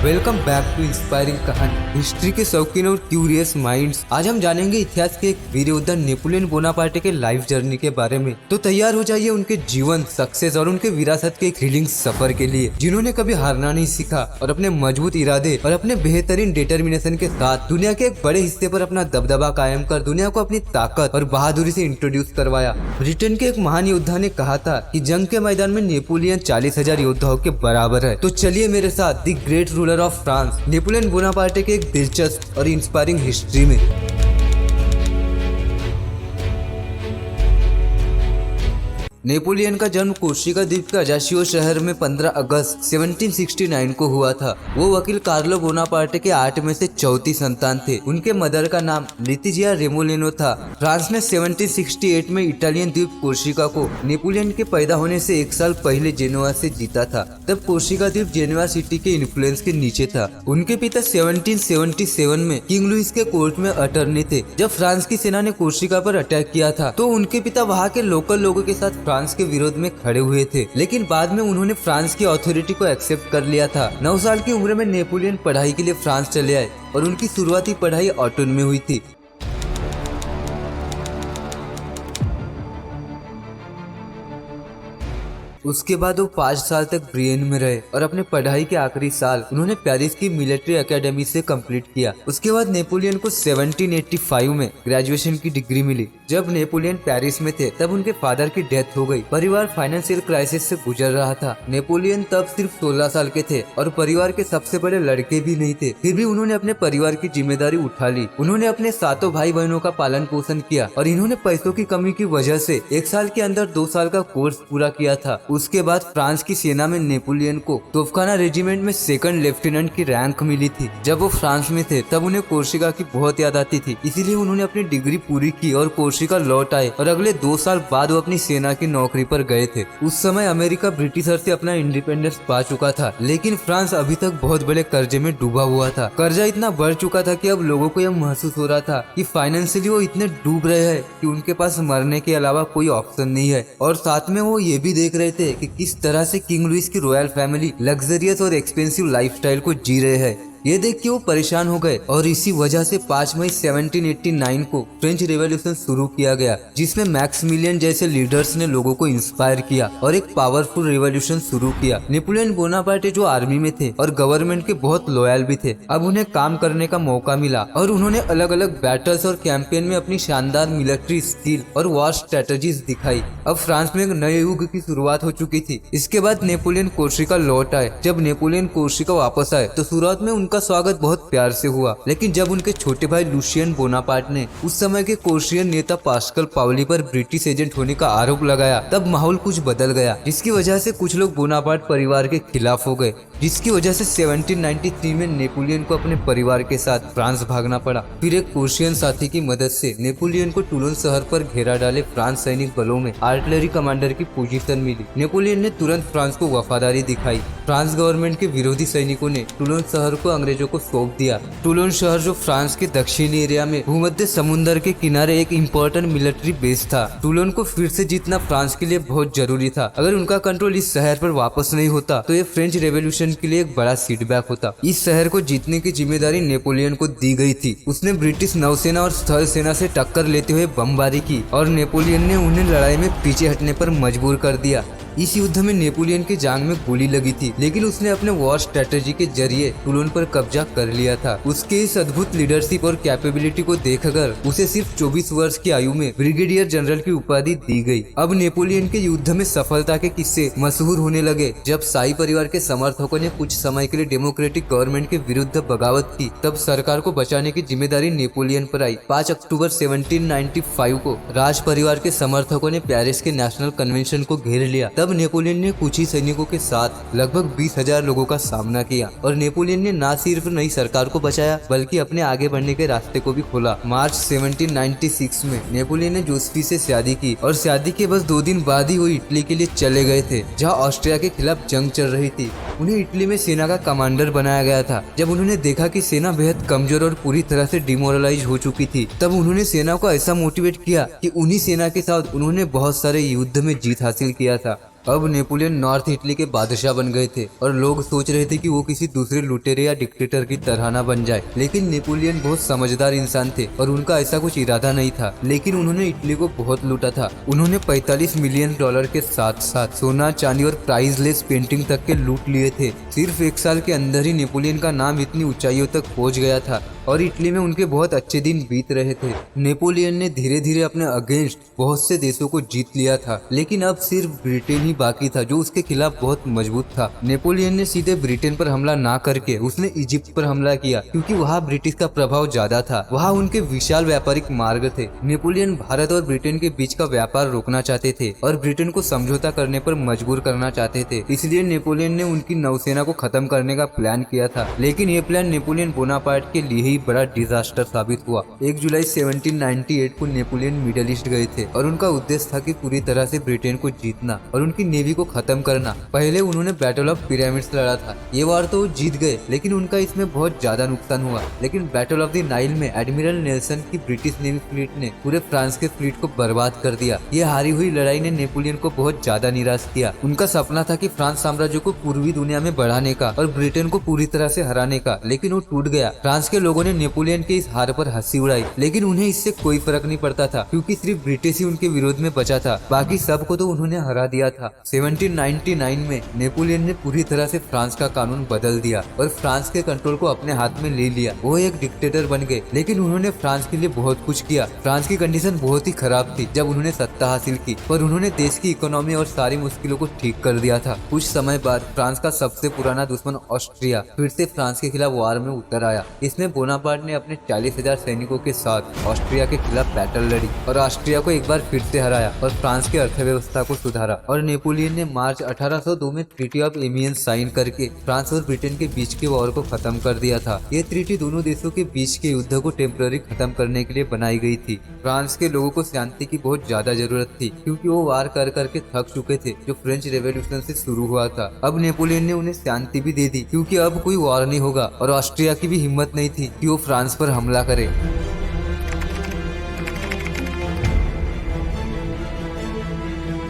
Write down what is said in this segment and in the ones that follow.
Welcome back to inspiring कहानी, history के शौकीन और क्यूरियस माइंड्स। आज हम जानेंगे इतिहास के एक वीर योद्धा नेपोलियन बोनापार्टे के लाइफ जर्नी के बारे में। तो तैयार हो जाइए उनके जीवन, सक्सेस और उनके विरासत के थ्रिलिंग सफर के लिए, जिन्होंने कभी हारना नहीं सीखा और अपने मजबूत इरादे और अपने बेहतरीन डिटर्मिनेशन के साथ दुनिया के एक बड़े हिस्से पर अपना दबदबा कायम कर दुनिया को अपनी ताकत और बहादुरी से इंट्रोड्यूस करवाया। ब्रिटेन के एक महान योद्धा ने कहा था कि जंग के मैदान में नेपोलियन 40,000 योद्धाओं के बराबर है। तो चलिए मेरे साथ the great ruler of France Napoleon Bonaparte के एक दिलचस्प और इंस्पायरिंग हिस्ट्री में। नेपोलियन का जन्म कोर्सिका द्वीप के अजासियो शहर में 15 अगस्त 1769 को हुआ था। वो वकील कार्लो बोनापार्टे के 8 में से चौथी संतान थे। उनके मदर का नाम लेतिजिया रेमोलिनो था। फ्रांस ने 1768 में इटालियन द्वीप कोर्सिका को नेपोलियन के पैदा होने से 1 साल पहले जेनोआ से जीता था। तब कोर्सिका द्वीप जेनोआ सिटी के इन्फ्लुएंस के नीचे था। उनके पिता 1777 में किंग लुइस के कोर्ट में अटर्नी थे। जब फ्रांस की सेना ने कोर्सिका पर अटैक किया था तो उनके पिता वहाँ के लोकल लोगों के साथ फ्रांस के विरोध में खड़े हुए थे, लेकिन बाद में उन्होंने फ्रांस की अथॉरिटी को एक्सेप्ट कर लिया था। 9 साल की उम्र में नेपोलियन पढ़ाई के लिए फ्रांस चले आए और उनकी शुरुआती पढ़ाई ऑटोन में हुई थी। उसके बाद वो 5 साल तक ब्रियन में रहे और अपने पढ़ाई के आखिरी साल उन्होंने पेरिस की मिलिट्री एकेडमी से कंप्लीट किया। उसके बाद नेपोलियन को 1785 में ग्रेजुएशन की डिग्री मिली। जब नेपोलियन पेरिस में थे तब उनके फादर की डेथ हो गई। परिवार फाइनेंशियल क्राइसिस से गुजर रहा था। नेपोलियन तब सिर्फ 16 साल के थे और परिवार के सबसे बड़े लड़के भी नहीं थे। फिर भी उन्होंने अपने परिवार की जिम्मेदारी उठा ली। उन्होंने अपने 7 भाई बहनों का पालन पोषण किया और इन्होंने पैसों की कमी की वजह से 1 साल के अंदर 2 साल का कोर्स पूरा किया था। उसके बाद फ्रांस की सेना में नेपोलियन को तोफखाना रेजिमेंट में 2nd लेफ्टिनेंट की रैंक मिली थी। जब वो फ्रांस में थे तब उन्हें कोर्सिका की बहुत याद आती थी, इसीलिए उन्होंने अपनी डिग्री पूरी की और कोर्सिका लौट आए और अगले 2 साल बाद वो अपनी सेना की नौकरी पर गए थे। उस समय अमेरिका ब्रिटिशर से अपना इंडिपेंडेंस पा चुका था, लेकिन फ्रांस अभी तक बहुत बड़े कर्जे में डूबा हुआ था। कर्जा इतना बढ़ चुका था कि अब लोगों को यह महसूस हो रहा था कि फाइनेंशियली वो इतने डूब रहे हैं कि उनके पास मरने के अलावा कोई ऑप्शन नहीं है। और साथ में वो ये भी देख रहे थे कि किस तरह से किंग लुइस की रॉयल फैमिली लग्जरियस और एक्सपेंसिव लाइफस्टाइल को जी रहे हैं। ये देख के वो परेशान हो गए और इसी वजह से 5 मई 1789 को फ्रेंच रेवोल्यूशन शुरू किया गया, जिसमें मैक्सिमिलियन जैसे लीडर्स ने लोगों को इंस्पायर किया और एक पावरफुल रेवोल्यूशन शुरू किया। नेपोलियन बोनापार्टे जो आर्मी में थे और गवर्नमेंट के बहुत लॉयल भी थे, अब उन्हें काम करने का मौका मिला और उन्होंने अलग अलग बैटल्स और कैंपेन में अपनी शानदार मिलिट्री स्किल और वॉर स्ट्रेटजीज दिखाई। अब फ्रांस में एक नए युग की शुरुआत हो चुकी थी। इसके बाद नेपोलियन कोर्सिका लौट आए। जब नेपोलियन कोर्सिका वापस आए तो शुरुआत में उनका स्वागत बहुत प्यार से हुआ, लेकिन जब उनके छोटे भाई लुशियन बोनापार्ट ने उस समय के कोर्सियन नेता पास्कल पाउली पर ब्रिटिश एजेंट होने का आरोप लगाया, तब माहौल कुछ बदल गया, जिसकी वजह से कुछ लोग बोनापार्ट परिवार के खिलाफ हो गए, जिसकी वजह से 1793 में नेपोलियन को अपने परिवार के साथ फ्रांस भागना पड़ा। फिर एक कोर्सियन साथी की मदद से नेपोलियन को टूलोन शहर पर घेरा डाले फ्रांस सैनिक बलों में आर्टिलरी कमांडर की पोजीशन मिली। नेपोलियन ने तुरंत फ्रांस को वफादारी दिखाई। फ्रांस गवर्नमेंट के विरोधी सैनिकों ने टूलोन शहर को अंग्रेजों को सौंप दिया। टूलोन शहर जो फ्रांस के दक्षिणी एरिया में भूमध्य समुद्र के किनारे एक इम्पोर्टेंट मिलिट्री बेस था। टूलोन को फिर से जीतना फ्रांस के लिए बहुत जरूरी था। अगर उनका कंट्रोल इस शहर पर वापस नहीं होता तो ये फ्रेंच रेवोल्यूशन के लिए एक बड़ा सेटबैक होता। इस शहर को जीतने की जिम्मेदारी नेपोलियन को दी गई थी। उसने ब्रिटिश नौसेना और स्थल सेना से टक्कर लेते हुए बमबारी की और नेपोलियन ने उन्हें लड़ाई में पीछे हटने पर मजबूर कर दिया। इस युद्ध में नेपोलियन की जांघ में गोली लगी थी, लेकिन उसने अपने वॉर स्ट्रेटजी के जरिए टूलोन पर कब्जा कर लिया था। उसके इस अद्भुत लीडरशिप और कैपेबिलिटी को देखकर उसे सिर्फ 24 वर्ष की आयु में ब्रिगेडियर जनरल की उपाधि दी गई। अब नेपोलियन के युद्ध में सफलता के किस्से मशहूर होने लगे। जब शाही परिवार के समर्थकों ने कुछ समय के लिए डेमोक्रेटिक गवर्नमेंट के विरुद्ध बगावत की, तब सरकार को बचाने की जिम्मेदारी नेपोलियन पर आई। 5 अक्टूबर 1795 को राज परिवार के समर्थकों ने पेरिस के नेशनल कन्वेंशन को घेर लिया। तब नेपोलियन ने कुछ ही सैनिकों के साथ लगभग 20,000 लोगों का सामना किया और नेपोलियन ने न सिर्फ नई सरकार को बचाया बल्कि अपने आगे बढ़ने के रास्ते को भी खोला। मार्च 1796 में नेपोलियन ने जोसेफी से शादी की और शादी के बस 2 दिन बाद ही वो इटली के लिए चले गए थे, जहाँ ऑस्ट्रिया के खिलाफ जंग चल रही थी। उन्हें इटली में सेना का कमांडर बनाया गया था। जब उन्होंने देखा कि सेना बेहद कमजोर और पूरी तरह से डिमोरलाइज हो चुकी थी, तब उन्होंने सेना को ऐसा मोटिवेट किया कि उन्हीं सेना के साथ उन्होंने बहुत सारे युद्ध में जीत हासिल किया था। अब नेपोलियन नॉर्थ इटली के बादशाह बन गए थे और लोग सोच रहे थे कि वो किसी दूसरे लुटेरे या डिक्टेटर की तरह ना बन जाए। लेकिन नेपोलियन बहुत समझदार इंसान थे और उनका ऐसा कुछ इरादा नहीं था। लेकिन उन्होंने इटली को बहुत लूटा था। उन्होंने 45 मिलियन डॉलर के साथ साथ सोना, चांदी और प्राइसलेस पेंटिंग तक के लूट लिए थे। सिर्फ एक साल के अंदर ही नेपोलियन का नाम इतनी ऊंचाइयों तक पहुंच गया था और इटली में उनके बहुत अच्छे दिन बीत रहे थे। नेपोलियन ने धीरे धीरे अपने अगेंस्ट बहुत से देशों को जीत लिया था, लेकिन अब सिर्फ ब्रिटेन ही बाकी था जो उसके खिलाफ बहुत मजबूत था। नेपोलियन ने सीधे ब्रिटेन पर हमला ना करके उसने इजिप्ट पर हमला किया, क्योंकि वहाँ ब्रिटिश का प्रभाव ज्यादा था। वहाँ उनके विशाल व्यापारिक मार्ग थे। नेपोलियन भारत और ब्रिटेन के बीच का व्यापार रोकना चाहते थे और ब्रिटेन को समझौता करने पर मजबूर करना चाहते थे। इसलिए नेपोलियन ने उनकी नौसेना को खत्म करने का प्लान किया था। लेकिन ये प्लान नेपोलियन बोनापार्ट के लिए बड़ा डिजास्टर साबित हुआ। 1 जुलाई 1798 को नेपोलियन मिडिल ईस्ट गए थे और उनका उद्देश्य था कि पूरी तरह से ब्रिटेन को जीतना और उनकी नेवी को खत्म करना। पहले उन्होंने बैटल ऑफ पिरामिड्स लड़ा था। ये वार तो जीत गए, लेकिन उनका इसमें बहुत ज्यादा नुकसान हुआ। लेकिन बैटल ऑफ द नाइल में एडमिरल नेल्सन की ब्रिटिश नेवी फ्लीट ने पूरे फ्रांस के फ्लीट को बर्बाद कर दिया। ये हारी हुई लड़ाई ने नेपोलियन को बहुत ज्यादा निराश किया। उनका सपना था कि फ्रांस साम्राज्य को पूर्वी दुनिया में बढ़ाने का और ब्रिटेन को पूरी तरह से हराने का, लेकिन वो टूट गया। फ्रांस के लोगों ने नेपोलियन के इस हार पर हंसी उड़ाई, लेकिन उन्हें इससे कोई फर्क नहीं पड़ता था, क्योंकि सिर्फ ब्रिटिश ही उनके विरोध में बचा था। बाकी सबको तो उन्होंने हरा दिया था। 1799 में नेपोलियन ने पूरी तरह से फ्रांस का कानून बदल दिया और फ्रांस के कंट्रोल को अपने हाथ में ले लिया। वो एक डिक्टेटर बन गए, लेकिन उन्होंने फ्रांस के लिए बहुत कुछ किया। फ्रांस की कंडीशन बहुत ही खराब थी जब उन्होंने सत्ता हासिल की, पर उन्होंने देश की इकोनॉमी और सारी मुश्किलों को ठीक कर दिया था। कुछ समय बाद फ्रांस का सबसे पुराना दुश्मन ऑस्ट्रिया फिर से फ्रांस के खिलाफ वार में उतर आया। इसमें बोनापार्ट ने अपने 40,000 सैनिकों के साथ ऑस्ट्रिया के खिलाफ बैटल लड़ी और ऑस्ट्रिया को एक बार फिर से हराया और फ्रांस की अर्थव्यवस्था को सुधारा। और नेपोलियन ने मार्च 1802 में ट्रीटी ऑफ एमियंस साइन करके फ्रांस और ब्रिटेन के बीच के वॉर को खत्म कर दिया था। ये ट्रीटी दोनों देशों के बीच के युद्ध को टेम्पररी खत्म करने के लिए बनाई गई थी। फ्रांस के लोगों को शांति की बहुत ज्यादा जरूरत थी, क्योंकि वो वार कर करके थक चुके थे जो फ्रेंच रेवोल्यूशन से शुरू हुआ था। अब नेपोलियन ने उन्हें शांति भी दे दी, क्योंकि अब कोई वार नहीं होगा और ऑस्ट्रिया की भी हिम्मत नहीं थी कि वो फ्रांस पर हमला करे।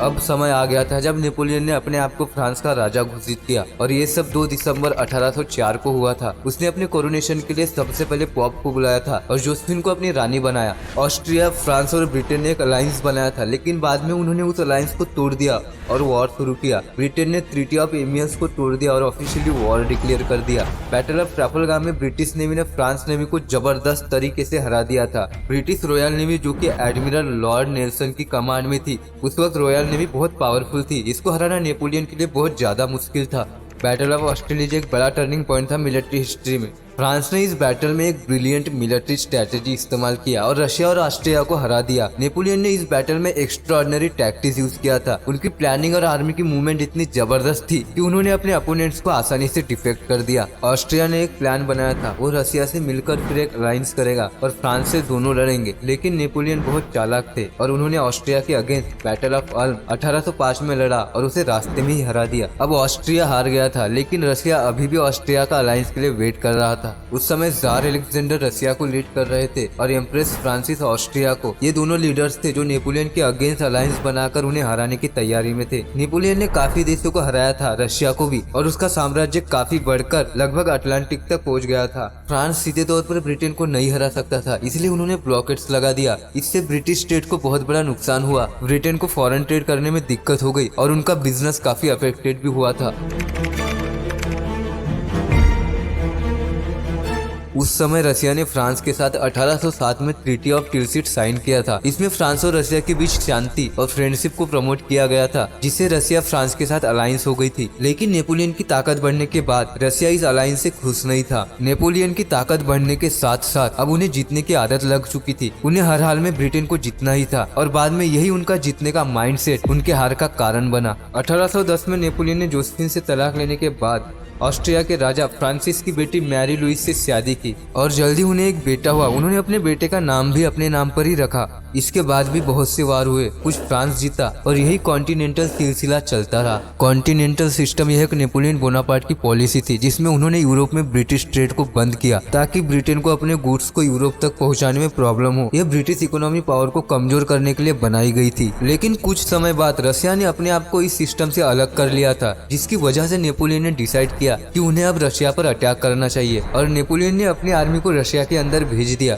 अब समय आ गया था जब नेपोलियन ने अपने आप को फ्रांस का राजा घोषित किया और ये सब 2 दिसंबर 1804 को हुआ था। उसने अपने कोरोनेशन के लिए सबसे पहले पॉप को बुलाया था और जोसेफिन को अपनी रानी बनाया। ऑस्ट्रिया, फ्रांस और ब्रिटेन ने एक अलायंस बनाया था, लेकिन बाद में उन्होंने उस अलायंस को तोड़ दिया और वॉर शुरू किया। ब्रिटेन ने ट्रीटी ऑफ एमियंस को तोड़ दिया और ऑफिशियली वॉर डिक्लेयर कर दिया। बैटल ऑफ ट्रैफलगार में ब्रिटिश नेवी ने फ्रांस नेवी को जबरदस्त तरीके से हरा दिया था। ब्रिटिश रॉयल नेवी, जो कि एडमिरल लॉर्ड नेल्सन की कमांड में थी, उस वक्त रॉयल नेवी बहुत पावरफुल थी। इसको हराना नेपोलियन के लिए बहुत ज्यादा मुश्किल था। बैटल ऑफ ऑस्ट्रेलिया एक बड़ा टर्निंग पॉइंट था मिलिट्री हिस्ट्री में। फ्रांस ने इस बैटल में एक ब्रिलियंट मिलिट्री स्ट्रेटेजी इस्तेमाल किया और रशिया और ऑस्ट्रिया को हरा दिया। नेपोलियन ने इस बैटल में एक्स्ट्राऑर्डिनरी टैक्टिक्स यूज किया था। उनकी प्लानिंग और आर्मी की मूवमेंट इतनी जबरदस्त थी कि उन्होंने अपने अपोनेंट्स को आसानी से डिफेक्ट कर दिया। ऑस्ट्रिया ने एक प्लान बनाया था, वो रशिया से मिलकर फिर एक अलायंस करेगा और फ्रांस से दोनों लड़ेंगे। लेकिन नेपोलियन बहुत चालाक थे और उन्होंने ऑस्ट्रिया के अगेंस्ट बैटल ऑफ अल्म 1805 में लड़ा और उसे रास्ते में ही हरा दिया। अब ऑस्ट्रिया हार गया था, लेकिन रशिया अभी भी ऑस्ट्रिया का अलायंस के लिए वेट कर रहा था। उस समय जार अलेक्जेंडर रशिया को लीड कर रहे थे और एम्प्रेस फ्रांसिस ऑस्ट्रिया को। ये दोनों लीडर्स थे जो नेपोलियन के अगेंस्ट अलायंस बनाकर उन्हें हराने की तैयारी में थे। नेपोलियन ने काफी देशों को हराया था, रशिया को भी, और उसका साम्राज्य काफी बढ़कर लगभग अटलांटिक तक पहुंच गया था। फ्रांस सीधे तौर पर ब्रिटेन को नहीं हरा सकता था, इसलिए उन्होंने ब्लॉकेट्स लगा दिया। इससे ब्रिटिश स्टेट को बहुत बड़ा नुकसान हुआ। ब्रिटेन को फॉरेन ट्रेड करने में दिक्कत हो गई और उनका बिजनेस काफी अफेक्टेड भी हुआ था। उस समय रशिया ने फ्रांस के साथ 1807 में ट्रीटी ऑफ टिलसिट साइन किया था। इसमें फ्रांस और रशिया के बीच शांति और फ्रेंडशिप को प्रमोट किया गया था, जिससे रशिया फ्रांस के साथ अलायंस हो गई थी। लेकिन नेपोलियन की ताकत बढ़ने के बाद रशिया इस अलायंस से खुश नहीं था। नेपोलियन की ताकत बढ़ने के साथ साथ अब उन्हें जीतने की आदत लग चुकी थी। उन्हें हर हाल में ब्रिटेन को जीतना ही था और बाद में यही उनका जीतने का माइंडसेट उनके हार का कारण बना। 1810 में नेपोलियन ने जोसेफिन से तलाक लेने के बाद ऑस्ट्रिया के राजा फ्रांसिस की बेटी मैरी लुइस से शादी की और जल्दी उन्हें एक बेटा हुआ। उन्होंने अपने बेटे का नाम भी अपने नाम पर ही रखा। इसके बाद भी बहुत से वार हुए, कुछ फ्रांस जीता और यही कॉन्टिनेंटल सिलसिला चलता रहा। कॉन्टिनेंटल सिस्टम यह एक नेपोलियन बोनापार्ट की पॉलिसी थी जिसमें उन्होंने यूरोप में ब्रिटिश ट्रेड को बंद किया ताकि ब्रिटेन को अपने गुड्स को यूरोप तक पहुंचाने में प्रॉब्लम हो। यह ब्रिटिश इकोनॉमी पावर को कमजोर करने के लिए बनाई गई थी। लेकिन कुछ समय बाद रशिया ने अपने आप को इस सिस्टम से अलग कर लिया था, जिसकी वजह से नेपोलियन ने डिसाइड किया कि उन्हें अब रशिया पर अटैक करना चाहिए और नेपोलियन ने अपनी आर्मी को रशिया के अंदर भेज दिया।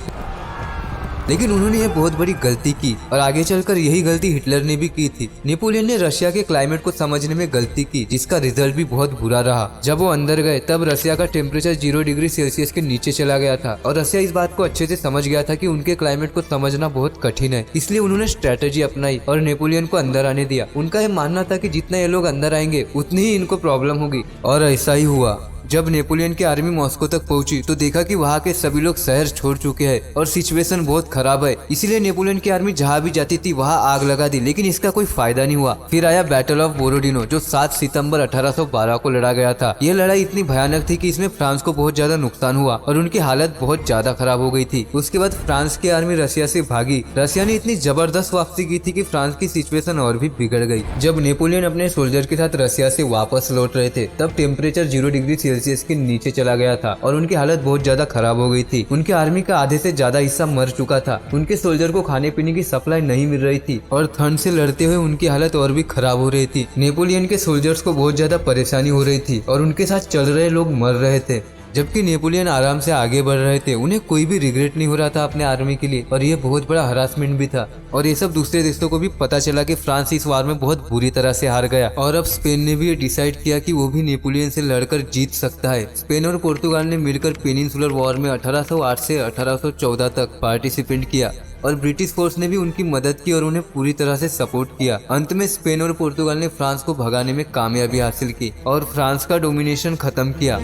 लेकिन उन्होंने यह बहुत बड़ी गलती की और आगे चलकर यही गलती हिटलर ने भी की थी। नेपोलियन ने रशिया के क्लाइमेट को समझने में गलती की, जिसका रिजल्ट भी बहुत बुरा रहा। जब वो अंदर गए तब रशिया का टेम्परेचर 0 डिग्री सेल्सियस के नीचे चला गया था और रशिया इस बात को अच्छे से समझ गया था कि उनके क्लाइमेट को समझना बहुत कठिन है। इसलिए उन्होंने स्ट्रेटेजी अपनाई और नेपोलियन को अंदर आने दिया। उनका यह मानना था कि जितना ये लोग अंदर आएंगे उतनी ही इनको प्रॉब्लम होगी और ऐसा ही हुआ। जब नेपोलियन की आर्मी मॉस्को तक पहुंची तो देखा कि वहां के सभी लोग शहर छोड़ चुके हैं और सिचुएशन बहुत खराब है। इसीलिए नेपोलियन की आर्मी जहां भी जाती थी वहां आग लगा दी, लेकिन इसका कोई फायदा नहीं हुआ। फिर आया बैटल ऑफ बोरोडिनो जो 7 सितंबर 1812 को लड़ा गया था। यह लड़ाई इतनी भयानक थी कि इसमें फ्रांस को बहुत ज्यादा नुकसान हुआ और उनकी हालत बहुत ज्यादा खराब हो गई थी। उसके बाद फ्रांस की आर्मी रशिया से भागी। रशिया ने इतनी जबरदस्त वापसी की थी कि फ्रांस की सिचुएशन और भी बिगड़ गई। जब नेपोलियन अपने सोल्जर के साथ रशिया से वापस लौट रहे थे तब टेम्परेचर 0 डिग्री सेल्सियस के नीचे चला गया था और उनकी हालत बहुत ज्यादा खराब हो गई थी। उनके आर्मी का आधे से ज्यादा हिस्सा मर चुका था। उनके सोल्जर को खाने पीने की सप्लाई नहीं मिल रही थी और ठंड से लड़ते हुए उनकी हालत और भी खराब हो रही थी। नेपोलियन के सोल्जर्स को बहुत ज्यादा परेशानी हो रही थी और उनके साथ चल रहे लोग मर रहे थे, जबकि नेपोलियन आराम से आगे बढ़ रहे थे। उन्हें कोई भी रिग्रेट नहीं हो रहा था अपने आर्मी के लिए और ये बहुत बड़ा हरासमेंट भी था। और ये सब दूसरे देशों को भी पता चला कि फ्रांस इस वार में बहुत बुरी तरह से हार गया और अब स्पेन ने भी ये डिसाइड किया कि वो भी नेपोलियन से लड़कर जीत सकता है। स्पेन और पुर्तगाल ने मिलकर पेनिनसुलर वॉर में 1808 से 1814 तक पार्टिसिपेट किया और ब्रिटिश फोर्स ने भी उनकी मदद की और उन्हें पूरी तरह से सपोर्ट किया। अंत में स्पेन और पुर्तगाल ने फ्रांस को भगाने में कामयाबी हासिल की और फ्रांस का डोमिनेशन खत्म किया।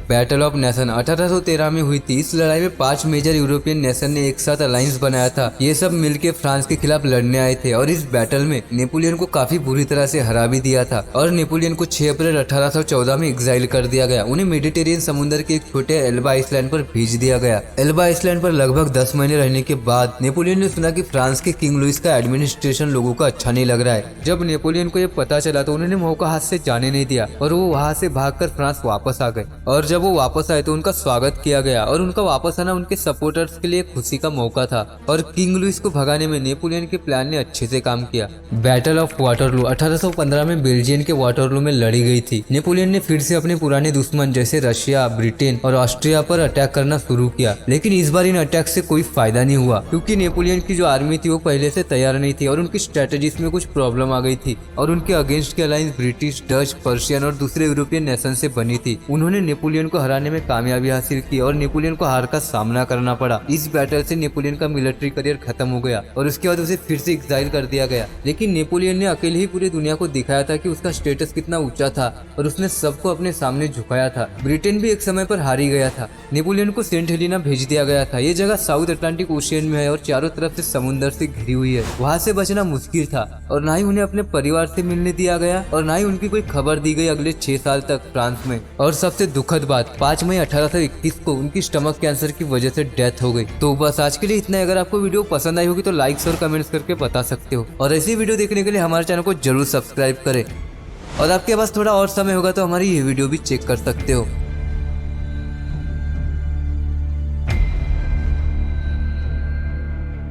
बैटल ऑफ नेशन 1813 में हुई थी। इस लड़ाई में 5 मेजर यूरोपियन नेशन ने एक साथ अलायंस बनाया था। ये सब मिलके फ्रांस के खिलाफ लड़ने आए थे और इस बैटल में नेपोलियन को काफी बुरी तरह से हरा भी दिया था और नेपोलियन को 6 अप्रैल 1814 में एग्जाइल कर दिया गया। उन्हें मेडिटेरियन समुद्र के एक छोटे एल्बा आइसलैंड पर भेज दिया गया। एल्बा आइसलैंड पर लगभग 10 महीने रहने के बाद नेपोलियन ने सुना कि फ्रांस के किंग लुइस का एडमिनिस्ट्रेशन लोगों को अच्छा नहीं लग रहा है। जब नेपोलियन को यह पता चला तो उन्होंने मौका हाथ से जाने नहीं दिया और वो वहां से भागकर फ्रांस वापस आ गए। और जब वो वापस आए तो उनका स्वागत किया गया और उनका वापस आना उनके सपोर्टर्स के लिए खुशी का मौका था और किंग लुइस को भगाने में नेपोलियन के प्लान ने अच्छे से काम किया। बैटल ऑफ वाटरलू 1815 में बेल्जियम के वाटरलू में लड़ी गई थी। नेपोलियन ने फिर से अपने पुराने दुश्मन जैसे रशिया, ब्रिटेन और ऑस्ट्रिया पर अटैक करना शुरू किया, लेकिन इस बार इन अटैक से कोई फायदा नहीं हुआ क्योंकि नेपोलियन की जो आर्मी थी वो पहले से तैयार नहीं थी और उनकी स्ट्रेटेजीज में कुछ प्रॉब्लम आ गई थी और उनके अगेंस्ट की अलायंस ब्रिटिश, डच, पर्शियन और दूसरे यूरोपियन नेशन से बनी थी। उन्होंने नेपोलियन को हराने में कामयाबी हासिल की और नेपोलियन को हार का सामना करना पड़ा। इस बैटल से नेपोलियन का मिलिट्री करियर खत्म हो गया और उसके बाद उसे फिर से एक्साइल कर दिया गया। लेकिन नेपोलियन ने अकेले ही पूरी दुनिया को दिखाया था कि उसका स्टेटस कितना ऊंचा था और उसने सबको अपने सामने झुकाया था। ब्रिटेन भी एक समय पर हार ही गया था। नेपोलियन को सेंट हेलेना भेज दिया गया था। ये जगह साउथ अटलांटिक ओशियन में है और चारों तरफ से समुद्र से घिरी हुई है। वहाँ से बचना मुश्किल था और ना ही उन्हें अपने परिवार से मिलने दिया गया और ना ही उनकी कोई खबर दी गई अगले 6 साल तक फ्रांस में। और सबसे दुखद बात 5 मई 1821 को उनकी स्टमक कैंसर की वजह से डेथ हो गई। तो बस आज के लिए इतना। अगर आपको वीडियो पसंद आई होगी तो लाइक्स और कमेंट्स करके बता सकते हो और ऐसी वीडियो देखने के लिए हमारे चैनल को जरूर सब्सक्राइब करें और आपके पास थोड़ा और समय होगा तो हमारी ये वीडियो भी चेक कर सकते हो।